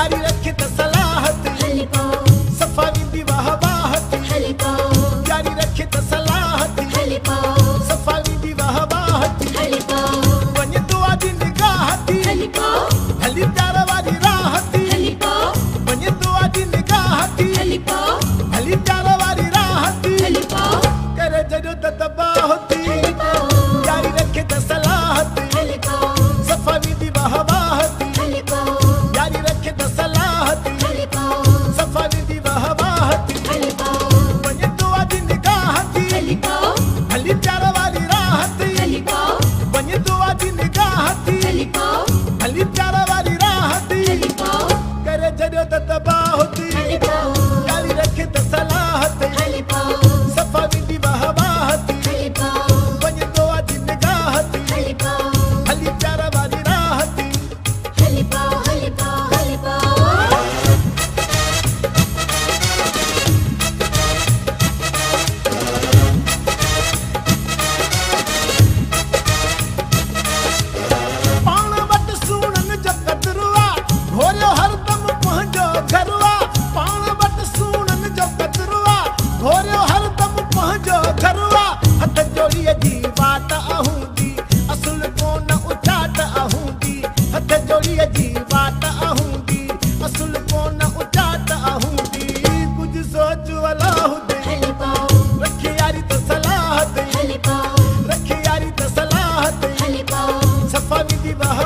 यारी रखे त सलाहत हली पाओ सफ़ा वेंदी वाह वाहत हली पाओ यारी रखे त सलाहत हली पाओ सफ़ा वेंदी वाह वाहत हली पाओ वञे तो आदि निगाहती हली पाओ हली प्यार वारी राहती हली पाओ वञे तो आदि निगाहती हली पाओ हली प्यार वारी राहती हली पाओ करे जॾो त तबाह होती हली पाओ यारी रखे त सलाहत हली पाओ सफ़ा वेंदी वाह वाहत हली पाओ यारी रखे त सलाहत हली पाओ सफ़ा वेंदी वाह वाहत हली पाओ वञे तो आदि निगाहती हली पाओ हली प्यार वारी राहती हली पाओ वञे तो आदि निगाहती हली पाओ हली प्यार वारी राहती हली पाओ करे जॾो त तबाह होती हली पाओ यारी रखे त सलाहत हली पाओ सफ़ा वेंदी वाह वाहत हली पाओ वञे तो आदि निगाहती हली पाओ हली प्यार वारी राहती हली पाओ हली पाओ हली पाओ पाण वटि सूणनि जो कतरुआ घोरियो हरदम पंहिंजो घरुआ पाण वटि सूणनि जो कतरुआ घोरियो हरदम पंहिंजो घरुआ हथ जोड़ीअ जी वाट आहूंदी असुल कोन उचाट आहूंदी हथ जोड़ीअ जी वाट आहूंदी असुल कोन उचाट आहूंदी कुझु सोच अलाहुदे हली पाओ रखे यारी त सलाहत हली पाओ रखे यारी त सलाहत हली पाओ सफ़ा वेंदी वाह